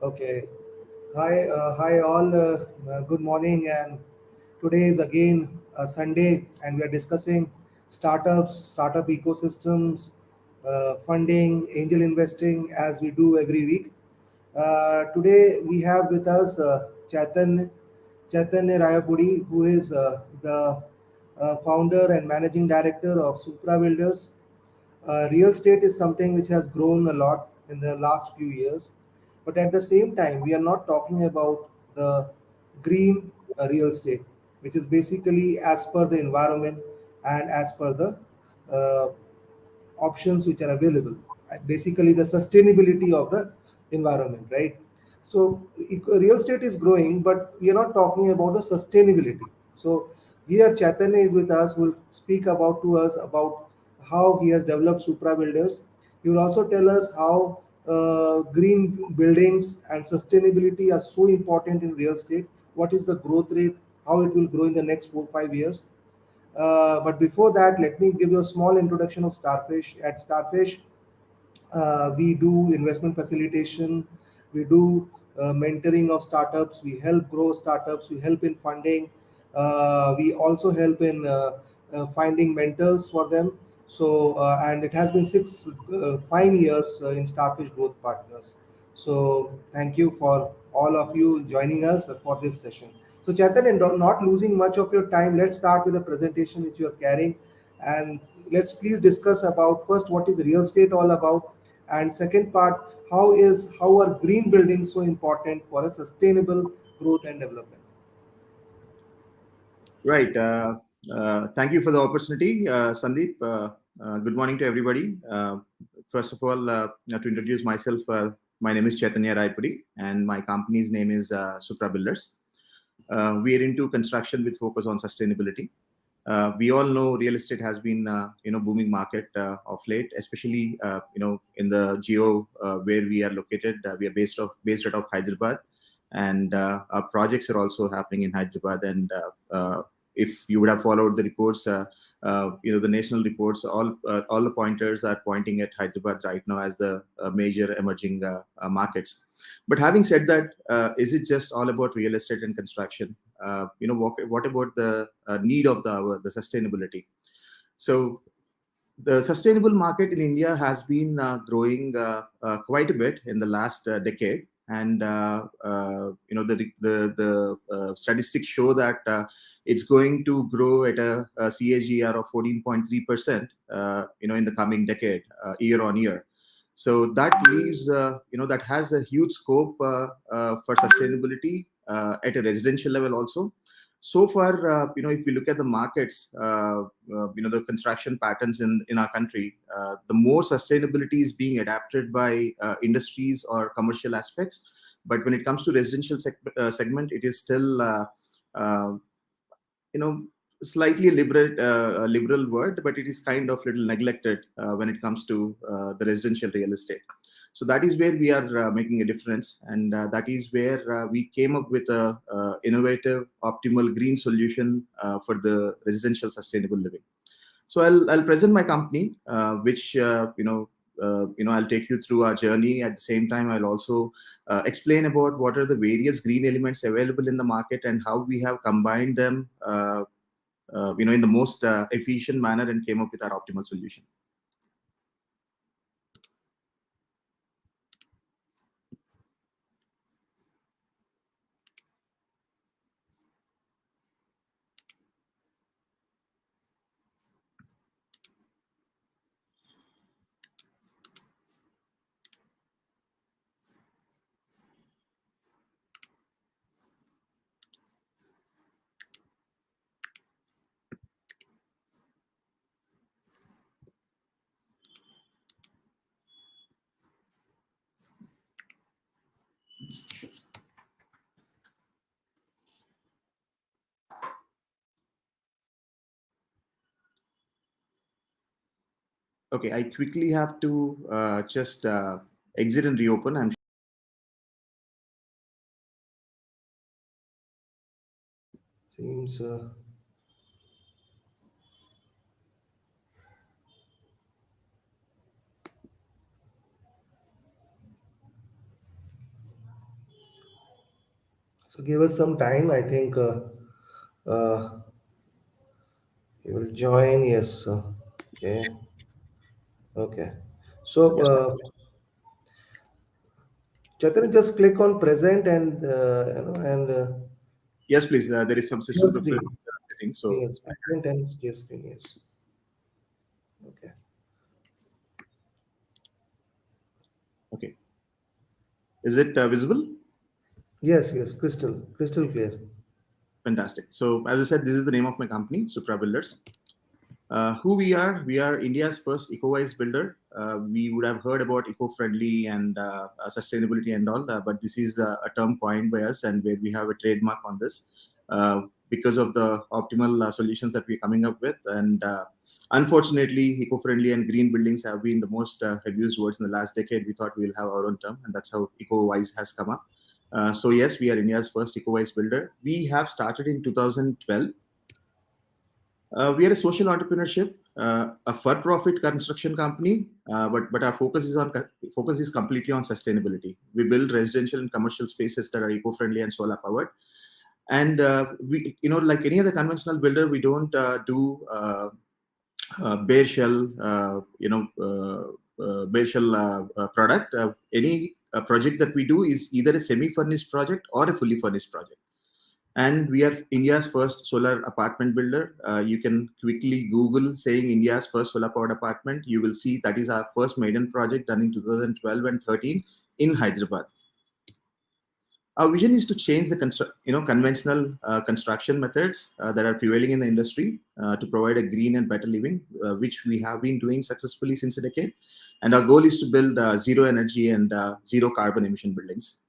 Okay. Hi all. Good morning. And today is again a Sunday, and we are discussing startups, startup ecosystems, funding, angel investing, as we do every week. Today we have with us Chaitanya Rayapudi, who is the founder and managing director of Supra Builders. Real estate is something which has grown a lot in the last few years, but at the same time, we are not talking about the green real estate, which is basically as per the environment and as per the uh, options which are available. Basically, the sustainability of the environment, right? So, real estate is growing, but we are not talking about the sustainability. So, here Chaitanya is with us, will speak about to us about how he has developed Supra Builders. He will also tell us how green buildings and sustainability are so important in real estate. What is the growth rate? How it will grow in the next 4 5 years? But before that, let me give you a small introduction of Starfish. At Starfish, we do investment facilitation, we do mentoring of startups, we help grow startups, we help in funding, we also help in finding mentors for them. So, and it has been fine years in Starfish Growth Partners. So, thank you for all of you joining us for this session. So, Chetan, and not losing much of your time, let's start with the presentation which you are carrying, and let's please discuss about first what is real estate all about, and second part, how are green buildings so important for a sustainable growth and development? Right. Thank you for the opportunity, Sandeep. Good morning to everybody. First of all, to introduce myself, my name is Chaitanya Rayapudi, and my company's name is Supra Builders. We are into construction with focus on sustainability. We all know real estate has been, booming market of late, especially, in the geo where we are located. We are based out of Hyderabad, and our projects are also happening in Hyderabad. And if you would have followed the reports, the national reports, all the pointers are pointing at Hyderabad right now as the major emerging markets. But having said that, is it just all about real estate and construction? What about the need of the sustainability? So the sustainable market in India has been growing quite a bit in the last decade, and the statistics show that it's going to grow at a CAGR of 14.3%, in the coming decade, year on year. So that leaves, that has a huge scope for sustainability at a residential level also. So far, if we look at the markets, the construction patterns in our country, the more sustainability is being adapted by industries or commercial aspects. But when it comes to residential segment, it is still, uh, you know, slightly liberal word, but it is kind of little neglected when it comes to the residential real estate. So that is where we are making a difference, and that is where we came up with a innovative, optimal green solution for the residential sustainable living. So I'll present my company, which I'll take you through our journey. At the same time, I'll also explain about what are the various green elements available in the market and how we have combined them, in the most efficient manner and came up with our optimal solution. Okay, I quickly have to just exit and reopen. Seems So give us some time. I think uh, you will join. Yes. Okay. Okay. So Yes, Chaitanya, just click on present and and yes, please. There is some share system screen. preference setting. So, Yes, present and share screen. Yes. Okay. okay. Is it visible? Yes. Yes. Crystal clear. Fantastic. So, as I said, this is the name of my company, Supra Builders. Who we are India's first eco-wise builder. We would have heard about eco-friendly and sustainability and all, but this is a term coined by us, and where we have a trademark on this because of the optimal solutions that we're coming up with. And unfortunately, eco-friendly and green buildings have been the most abused words in the last decade. We thought we'll have our own term, and that's how eco-wise has come up. So yes, we are India's first eco-wise builder. We have started in 2012. We are a social entrepreneurship, a for-profit construction company, but our focus is completely on sustainability. We build residential and commercial spaces that are eco-friendly and solar powered. And we, like any other conventional builder, we don't do bare shell, bare shell product. Any project that we do is either a semi-furnished project or a fully furnished project. And we are India's first solar apartment builder. You can quickly Google saying India's first solar powered apartment. You will see that is our first maiden project done in 2012 and 13 in Hyderabad. Our vision is to change the conventional construction methods that are prevailing in the industry to provide a green and better living, which we have been doing successfully since a decade. And our goal is to build zero energy and zero carbon emission buildings.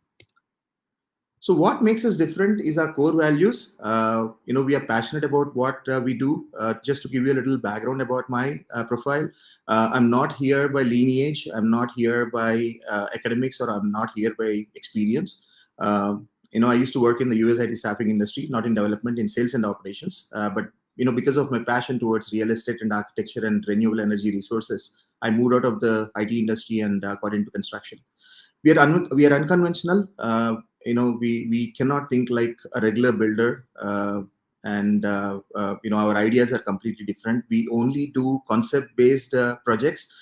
So what makes us different is our core values. We are passionate about what we do. Just to give you a little background about my profile, I'm not here by lineage. I'm not here by academics, or I'm not here by experience. I used to work in the US IT staffing industry, not in development, in sales and operations. But because of my passion towards real estate and architecture and renewable energy resources, I moved out of the IT industry and got into construction. We are unconventional. We cannot think like a regular builder, and our ideas are completely different. We only do concept based projects.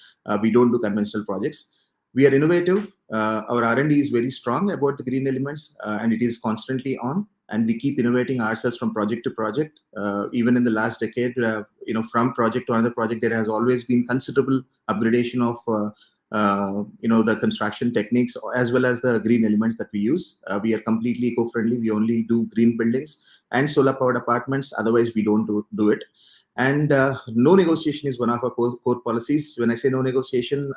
We don't do conventional projects. We are innovative. Our R&D is very strong about the green elements, and it is constantly on, and we keep innovating ourselves from project to project. Even in the last decade, from project to another project, there has always been considerable upgradation of the construction techniques as well as the green elements that we use. We are completely eco-friendly. We only do green buildings and solar powered apartments. Otherwise, we don't do it. And no negotiation is one of our core policies. When I say no negotiation,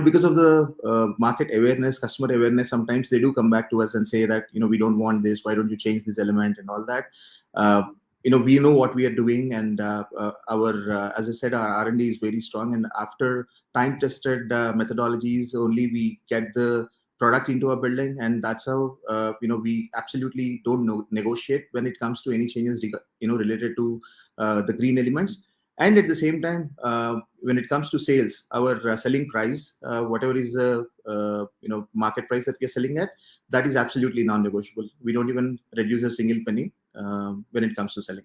because of the market awareness, customer awareness, sometimes they do come back to us and say that, we don't want this. Why don't you change this element and all that? We know what we are doing, and as I said, our R&D is very strong. And after time tested methodologies, only we get the product into a building, and that's how we absolutely don't negotiate when it comes to any changes related to the green elements. And at the same time, when it comes to sales, our selling price, whatever is the market price that we are selling at, that is absolutely non-negotiable. We don't even reduce a single penny when it comes to selling.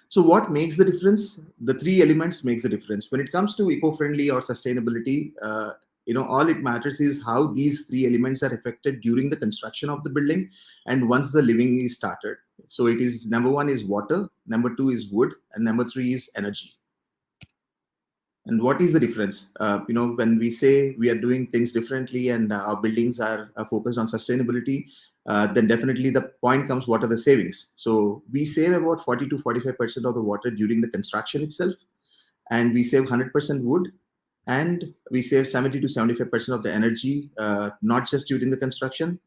So what makes the difference? The three elements makes the difference. When it comes to eco-friendly or sustainability, all it matters is how these three elements are affected during the construction of the building and once the living is started. So it is, number one is water, number two is wood, and number three is energy. And what is the difference? When we say we are doing things differently and our buildings are focused on sustainability, then definitely the point comes, what are the savings? So we save about 40 to 45% of the water during the construction itself, and we save 100% wood, and we save 70 to 75% of the energy, not just during the construction,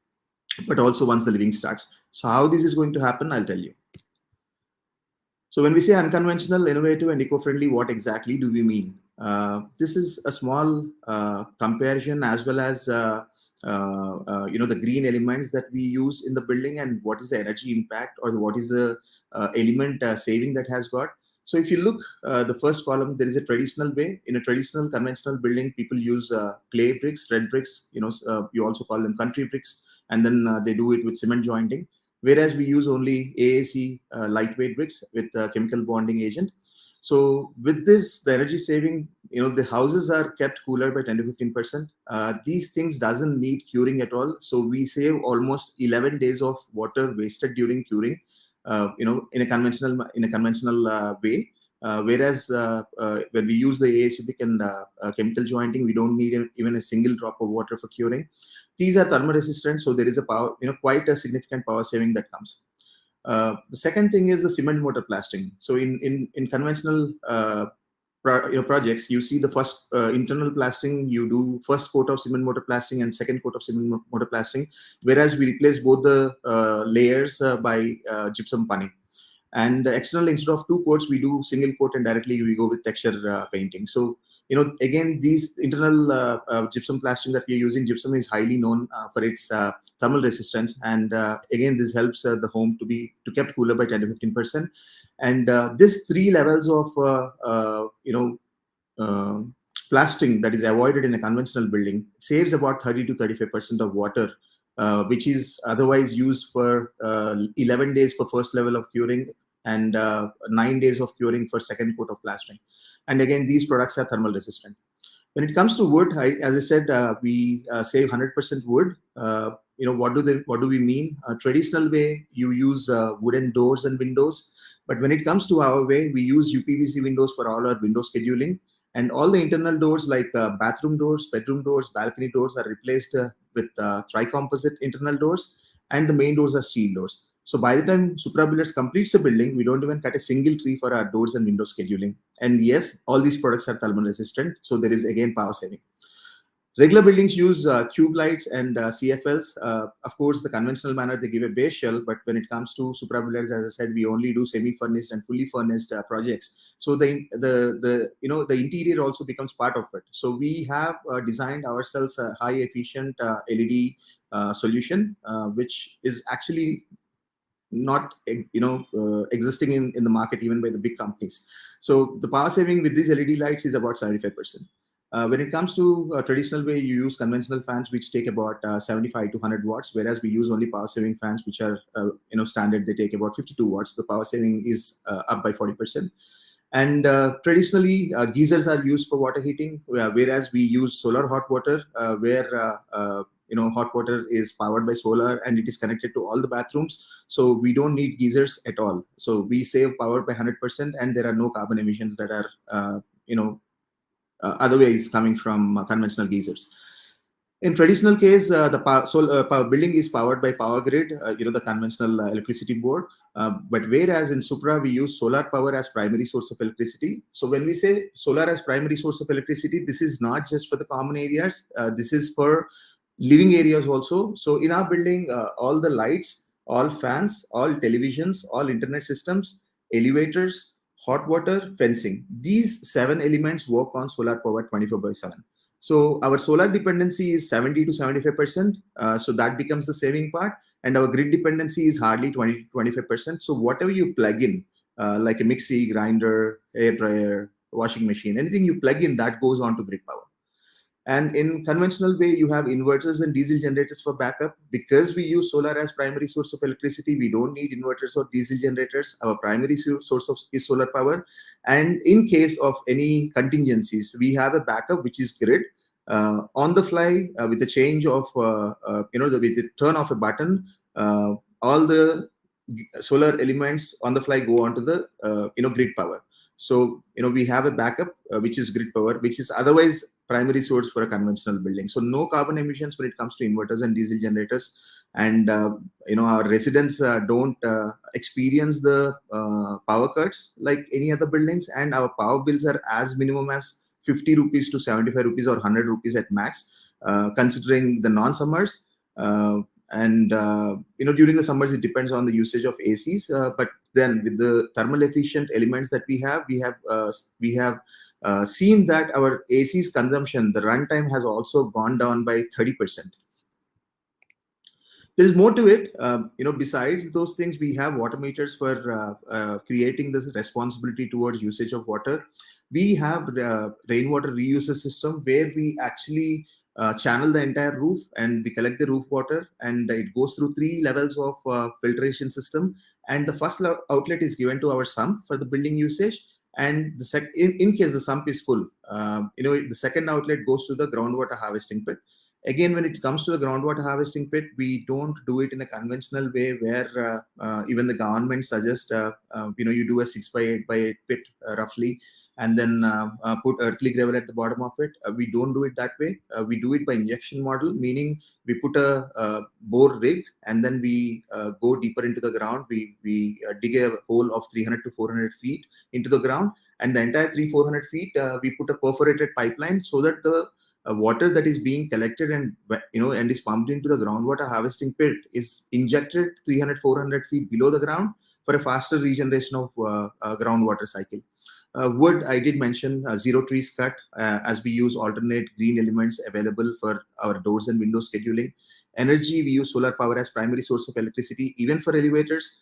but also once the living starts. So how this is going to happen, I'll tell you. So when we say unconventional, innovative, and eco-friendly, what exactly do we mean? This is a small comparison, as well as the green elements that we use in the building, and what is the energy impact, or what is the element saving that has got. So if you look the first column, there is a traditional way. In a traditional conventional building, people use clay bricks, red bricks. You also call them country bricks, and then they do it with cement jointing. Whereas we use only AAC lightweight bricks with chemical bonding agent. So with this, the energy saving, the houses are kept cooler by 10 to 15%. These things doesn't need curing at all. So we save almost 11 days of water wasted during curing, in a conventional way. Whereas when we use the AACBIC and chemical jointing, we don't need even a single drop of water for curing. These are thermal resistant, so there is a power, quite a significant power saving that comes. The second thing is the cement mortar plastering. So in conventional projects, you see the first internal plastering, you do first coat of cement mortar plastering and second coat of cement mortar plastering, whereas we replace both the layers by gypsum punning. And external, instead of two coats, we do single coat and directly we go with texture painting. So again, these internal gypsum plastering that we are using, gypsum is highly known for its thermal resistance, and again, this helps the home to kept cooler by 10 to 15%. And this three levels of uh, plastering that is avoided in a conventional building saves about 30 to 35% of water, which is otherwise used for 11 days for first level of curing and 9 days of curing for second coat of plastering. And again, these products are thermal resistant. When it comes to wood, as I said, we save 100% wood. What do we mean? Traditional way, you use wooden doors and windows, but when it comes to our way, we use UPVC windows for all our window scheduling, and all the internal doors like bathroom doors, bedroom doors, balcony doors are replaced with tri-composite internal doors, and the main doors are steel doors. So by the time Supra Builders completes the building, we don't even cut a single tree for our doors and window scheduling. And yes, all these products are thermal resistant, so there is again power saving. Regular buildings use cube lights and CFLs. Of course, the conventional manner, they give a base shell, but when it comes to Supra Builders, as I said, we only do semi-furnished and fully furnished projects. So the interior also becomes part of it. So we have designed ourselves a high efficient LED solution, which is actually not existing in the market even by the big companies. So the power saving with these LED lights is about 75%. When it comes to traditional way, you use conventional fans which take about 75 to 100 watts, whereas we use only power saving fans which are standard. They take about 52 watts. The power saving is up by 40%. And traditionally, geysers are used for water heating, whereas we use solar hot water, where hot water is powered by solar and it is connected to all the bathrooms. So we don't need geysers at all. So we save power by 100%, and there are no carbon emissions that are otherwise coming from conventional geysers. In traditional case, the power building is powered by power grid, the conventional electricity board. But whereas in Supra, we use solar power as primary source of electricity. So when we say solar as primary source of electricity, this is not just for the common areas. This is for living areas also. So in our building, all the lights, all fans, all televisions, all internet systems, elevators, hot water, fencing, these 7 elements work on solar power 24/7. So our solar dependency is 70 to 75%. So that becomes the saving part. And our grid dependency is hardly 20 to 25%. So whatever you plug in, like a mixie, grinder, hair dryer, washing machine, anything you plug in, that goes on to grid power. And in conventional way, you have inverters and diesel generators for backup. Because we use solar as primary source of electricity, we don't need inverters or diesel generators. Our primary source is solar power. And in case of any contingencies, we have a backup, which is grid. On the fly, with the change of, with the turn of a button, all the solar elements on the fly go onto the, grid power. So, we have a backup, which is grid power, which is otherwise primary source for a conventional building. So no carbon emissions when it comes to inverters and diesel generators. And, our residents don't experience the power cuts like any other buildings. And our power bills are as minimum as 50 rupees to 75 rupees or 100 rupees at max, considering the non-summers. And during the summers, it depends on the usage of ACs. But then with the thermal efficient elements that we have seen that our AC's consumption, the runtime has also gone down by 30%. There's more to it. Besides those things, we have water meters for creating this responsibility towards usage of water. We have rainwater reuse system where we actually channel the entire roof and we collect the roof water, and it goes through three levels of filtration system. And the first outlet is given to our sump for the building usage, and in case the sump is full, the second outlet goes to the groundwater harvesting pit. Again, when it comes to the groundwater harvesting pit, we don't do it in a conventional way where even the government suggests you do a 6 by 8 pit roughly, and then put earthly gravel at the bottom of it. We don't do it that way. We do it by injection model, meaning we put a bore rig, and then we go deeper into the ground. We dig a hole of 300 to 400 feet into the ground, and the entire 300-400 feet we put a perforated pipeline so that the water that is being collected and is pumped into the groundwater harvesting pit is injected 300-400 feet below the ground for a faster regeneration of groundwater cycle. Wood, I did mention zero trees cut, as we use alternate green elements available for our doors and window scheduling. Energy, we use solar power as primary source of electricity, even for elevators.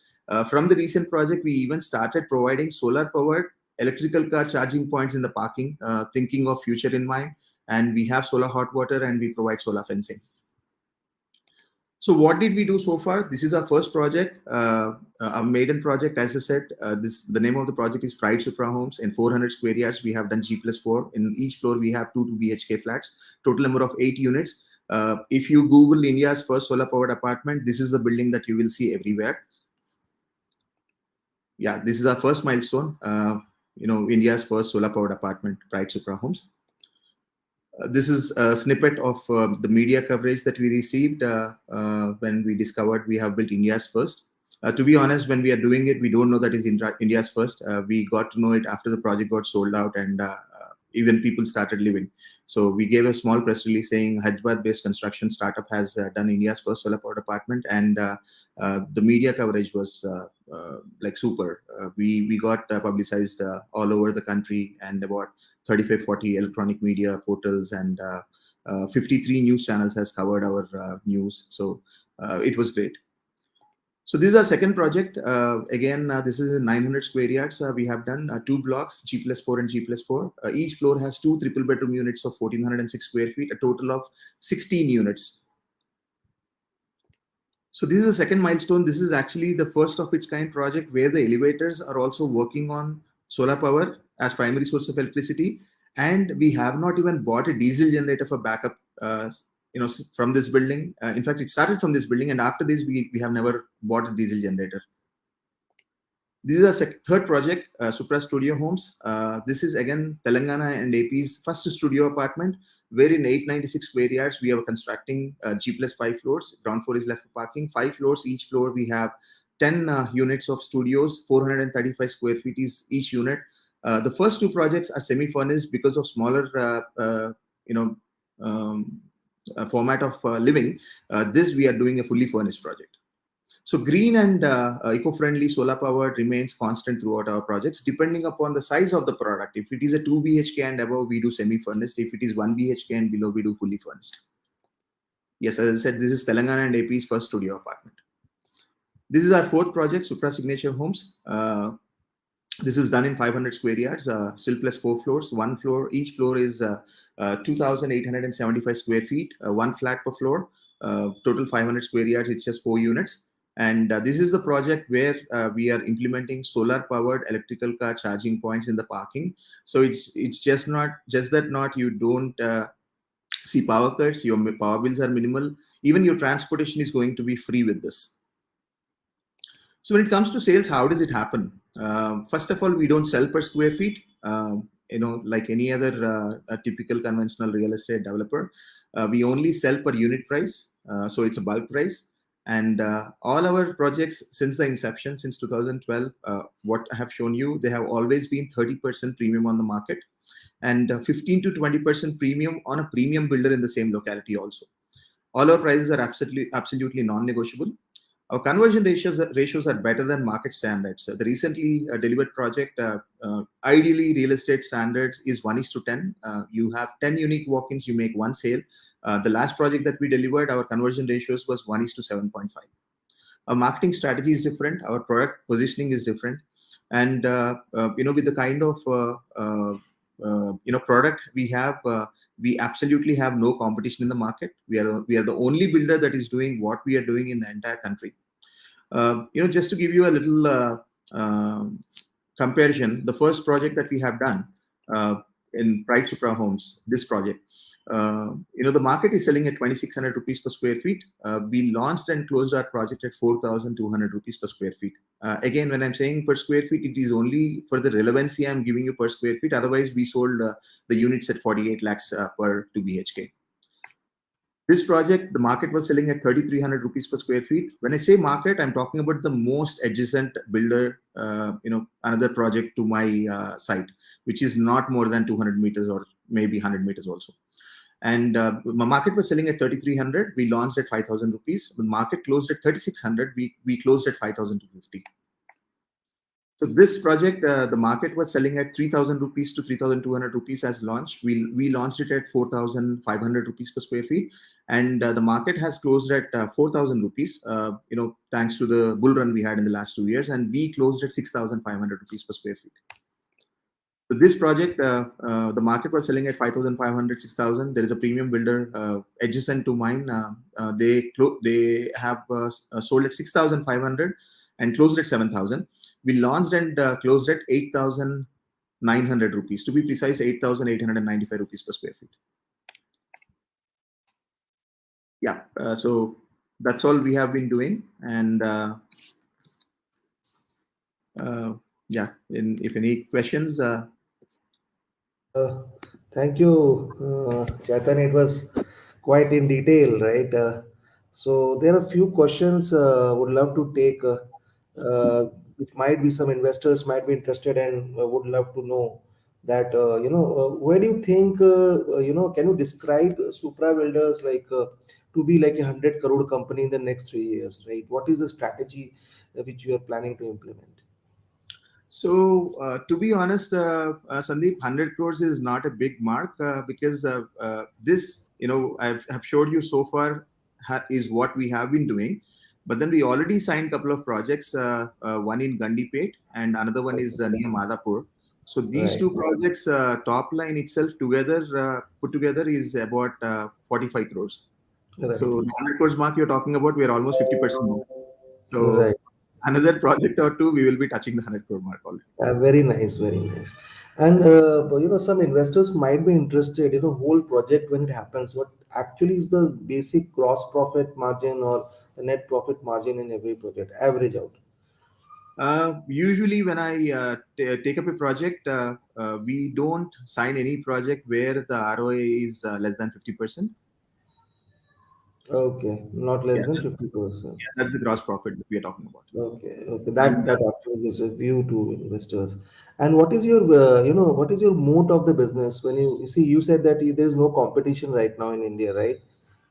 From the recent project, we even started providing solar powered electrical car charging points in the parking, thinking of future in mind. And we have solar hot water, and we provide solar fencing. So what did we do so far? This is our first project, our maiden project. As I said, the name of the project is Pride Supra Homes. In 400 square yards, we have done G+4. In each floor, we have 2 BHK flats, total number of 8 units. If you Google India's first solar powered apartment, this is the building that you will see everywhere. Yeah, this is our first milestone. India's first solar powered apartment, Pride Supra Homes. This is a snippet of the media coverage that we received when we discovered we have built India's first. To be honest, when we are doing it, we don't know that is India's first. We got to know it after the project got sold out, and even people started living. So we gave a small press release saying Hyderabad-based construction startup has done India's first solar powered apartment, and the media coverage was like super. We got publicized all over the country, and about 35-40 electronic media portals and 53 news channels has covered our news. So it was great. So this is our second project. Again, this is 900 square yards. We have done 2 blocks, G+4 and G+4. Each floor has 2 triple bedroom units of 1406 square feet, a total of 16 units. So this is the second milestone. This is actually the first of its kind project where the elevators are also working on solar power as primary source of electricity. And we have not even bought a diesel generator for backup from this building. In fact, it started from this building, and after this, we have never bought a diesel generator. This is our third project, Supra Studio Homes. This is again Telangana and AP's first studio apartment, where in 896 square yards we are constructing G+5 floors. Ground floor is left for parking. 5 floors. Each floor we have 10 units of studios. 435 square feet is each unit. The first 2 projects are semi-furnished because of smaller, format of living. This we are doing a fully furnished project. So green and eco-friendly solar power remains constant throughout our projects, depending upon the size of the product. If it is a 2 BHK and above, we do semi-furnished. If it is 1 BHK and below, we do fully furnished. Yes, as I said, this is Telangana and AP's first studio apartment. This is our fourth project, Supra Signature Homes. This is done in 500 square yards, still plus 4 floors. One floor, each floor is 2,875 square feet, 1 flat per floor. Total 500 square yards. It's just 4 units. And this is the project where we are implementing solar powered electrical car charging points in the parking. So it's just that you don't see power cuts. Your power bills are minimal. Even your transportation is going to be free with this. So when it comes to sales, how does it happen? First of all, we don't sell per square feet. Like any other typical conventional real estate developer, we only sell per unit price. So it's a bulk price. And all our projects since the inception, since 2012, what I have shown you, they have always been 30% premium on the market, and 15 to 20% premium on a premium builder in the same locality also. All our prices are absolutely non-negotiable. Our conversion ratios are better than market standards. The recently delivered project, ideally real estate standards is 1:10. You have 10 unique walk-ins, you make 1 sale. The last project that we delivered, our conversion ratios was 1:7.5. Our marketing strategy is different. Our product positioning is different, and with the kind of product we have, we absolutely have no competition in the market. We are the only builder that is doing what we are doing in the entire country. Just to give you a little comparison, the first project that we have done in Pride Supra Homes, this project, the market is selling at 2,600 rupees per square feet. We launched and closed our project at 4,200 rupees per square feet. Again, when I'm saying per square feet, it is only for the relevancy I'm giving you per square feet. Otherwise, we sold the units at 48 lakhs per 2 BHK. This project, the market was selling at 3,300 rupees per square feet. When I say market, I'm talking about the most adjacent builder, another project to my site, which is not more than 200 meters or maybe 100 meters also. And my market was selling at 3,300. We launched at 5,000 rupees. The market closed at 3,600. We closed at 5,250. So this project, the market was selling at 3,000 rupees to 3,200 rupees as launched. We launched it at 4,500 rupees per square feet, and the market has closed at 4,000 rupees. Thanks to the bull run we had in the last 2 years, and we closed at 6,500 rupees per square feet. So this project, the market was selling at 5,500, 6,000. There is a premium builder adjacent to mine. They have sold at 6,500 and closed at 7,000. We launched and closed at 8,900 rupees. To be precise, 8,895 rupees per square feet. Yeah, so that's all we have been doing. And yeah, if any questions. Thank you, Chaitanya. It was quite in detail, right? So there are a few questions would love to take, which might be some investors might be interested and would love to know that where do you think can you describe Supra Builders like to be like 100 crore company in the next 3 years, right? What is the strategy which you are planning to implement? So, to be honest, Sandeep, 100 crores is not a big mark because this, I've showed you so far is what we have been doing. But then we already signed a couple of projects, one in Gandipet and another one is near Madhapur. So these Right, two projects, top line itself together, put together is about 45 crores. So right, the 100 crores mark you're talking about, we're almost 50% more. So right. another project or two, we will be touching the 100 crore mark already. Very nice, very nice. And some investors might be interested, whole project when it happens, what actually is the basic gross profit margin or the net profit margin in every project, average out. Usually, when I take up a project, we don't sign any project where the ROA is less than 50%. Okay, not Yeah, less than 50%. that's the gross profit that we are talking about. Okay, okay. That And that actually gives a view to investors. And what is your, what is your moat of the business? When you see, you said that there is no competition right now in India, right?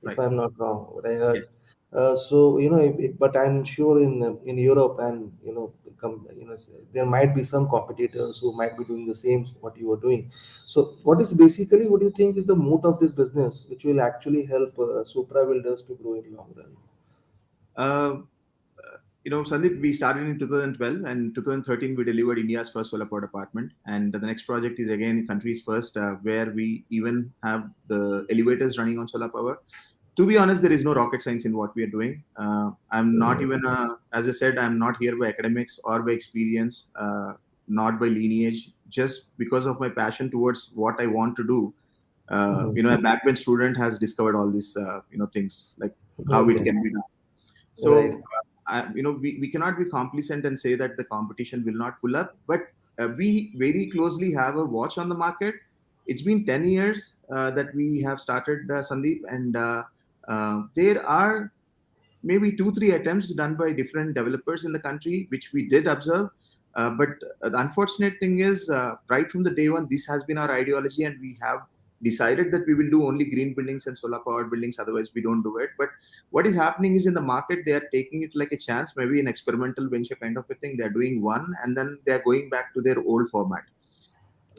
If right, I'm not wrong, what I heard. yes. So but I'm sure in Europe and there might be some competitors who might be doing the same what you are doing. So what is basically what do you think is the moat of this business, which will actually help Supra Builders to grow in long run? Uh, Sandeep, we started in 2012 and 2013 we delivered India's first solar powered apartment. And the next project is again country's first, where we even have the elevators running on solar power. To be honest, there is no rocket science in what we are doing. I'm not even, as I said, I'm not here by academics or by experience, not by lineage, just because of my passion towards what I want to do. A backbench student has discovered all these, things like how it Okay, can be done. right. So, we cannot be complacent and say that the competition will not pull up, but we very closely have a watch on the market. It's been 10 years that we have started, Sandeep, and there are maybe 2 3 attempts done by different developers in the country which we did observe, but the unfortunate thing is, right from the day one this has been our ideology and we have decided that we will do only green buildings and solar powered buildings, otherwise we don't do it. But what is happening is in the market they are taking it like a chance, maybe an experimental venture kind of a thing. They're doing one and then they're going back to their old format.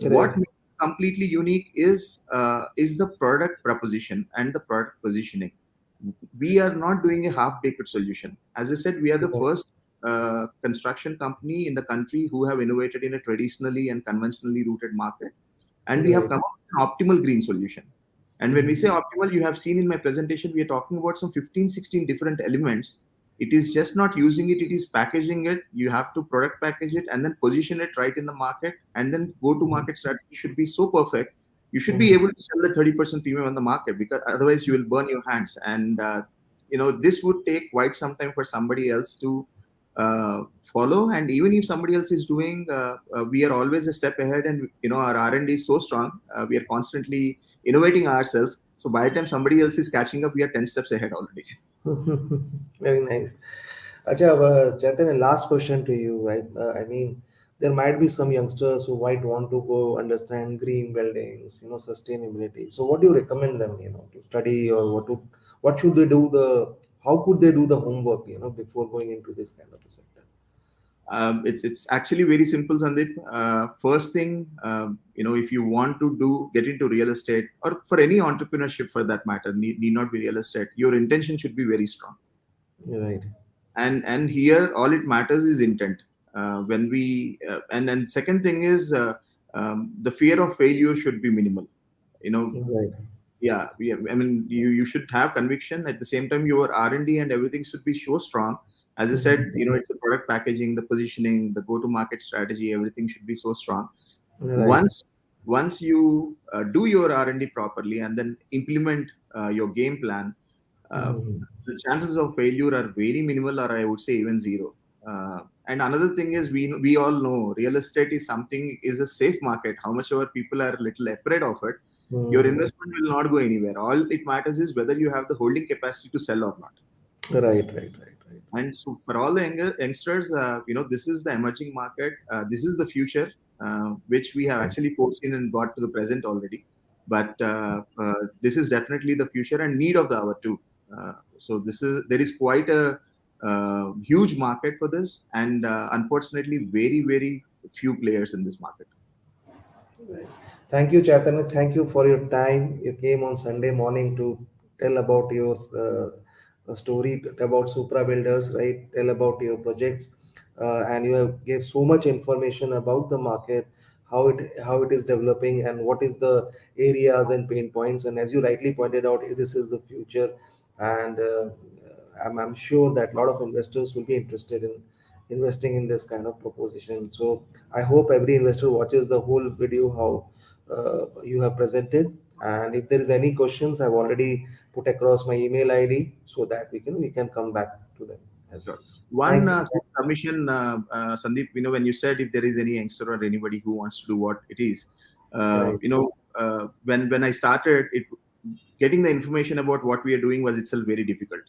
What Right. makes completely unique is the product proposition and the product positioning. We are not doing a half-baked solution. As I said, we are the Right. first construction company in the country who have innovated in a traditionally and conventionally rooted market, and we have Right. come up with an optimal green solution. And when we say Mhm. optimal, you have seen in my presentation, we are talking about some 15, 16 different elements. It is just not using it, it is packaging it. You have to product package it and then position it right in the market. And then go to Mhm. market strategy should be so perfect. You should be Mhm. able to sell the 30% premium on the market, because otherwise you will burn your hands. And, this would take quite some time for somebody else to follow. And even if somebody else is doing, we are always a step ahead, and our R&D is so strong. We are constantly innovating ourselves. So by the time somebody else is catching up, we are 10 steps ahead already. Very nice. Acha, Chaitanya, last question to you, right? I mean, there might be some youngsters who might want to go understand green buildings, sustainability. So, what do you recommend them, to study, or what should they do how could they do the homework, before going into this kind of a sector? It's actually very simple, Sandeep. First thing, if you want to get into real estate, or for any entrepreneurship for that matter, need not be real estate, your intention should be very strong. Right. And here all it matters is intent. When we and then second thing is, the fear of failure should be minimal. You know, Right. yeah, I mean, you should have conviction. At the same time, your R&D and everything should be so strong. As I said, Mhm. it's the product packaging, the positioning, the go to market strategy, everything should be so strong. Right. Once you do your R&D properly and then implement your game plan, uh, Mhm. the chances of failure are very minimal, or I would say even zero. And another thing is, we all know real estate is a safe market. How much ever people are little afraid of it, your Mhm. investment will not go anywhere. All it matters is whether you have the holding capacity to sell or not. Right. Right. Right. Right. And so for all the youngsters, this is the emerging market. This is the future, which we have actually foreseen and got to the present already. But this is definitely the future and need of the hour too. So there is quite a huge market for this, and unfortunately, very very few players in this market. Right. Thank you, Chaitanya. Thank you for your time. You came on Sunday morning to tell about your story about Supra Builders, right? Tell about your projects, and you have gave so much information about the market, how it is developing, and what is the areas and pain points. And as you rightly pointed out, this is the future, and I'm sure that a lot of investors will be interested in investing in this kind of proposition. So I hope every investor watches the whole video how you have presented. And if there is any questions, I've already put across my email ID so that we can come back to them as Sure. well. So One thank you. quick submission, Sandeep. When you said if there is any youngster or anybody who wants to do what it is, Right, when I started it, getting the information about what we are doing was itself very difficult.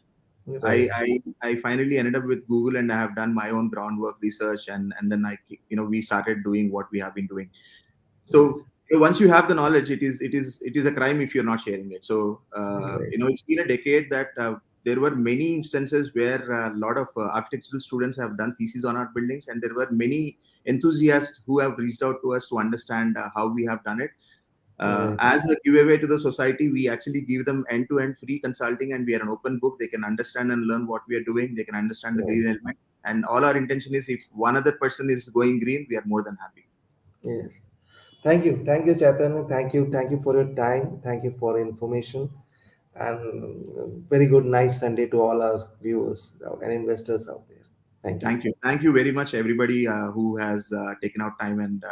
I, right, I I finally ended up with Google, and I have done my own groundwork research, and then we started doing what we have been doing. right, So once you have the knowledge, it is a crime if you're not sharing it. So right, it's been a decade that there were many instances where a lot of architectural students have done theses on our buildings, and there were many enthusiasts who have reached out to us to understand how we have done it. right, As a giveaway to the society, we actually give them end-to-end free consulting, and we are an open book. They can understand and learn what we are doing. They can understand the right. green element, and all our intention is, if one other person is going green, we are more than happy. Yes. Thank you, Chaitanya. Thank you for your time. Thank you for information, and very good, nice Sunday to all our viewers and investors out there. Thank you. Thank you very much, everybody who has taken out time and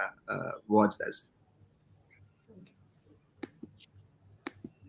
watched this.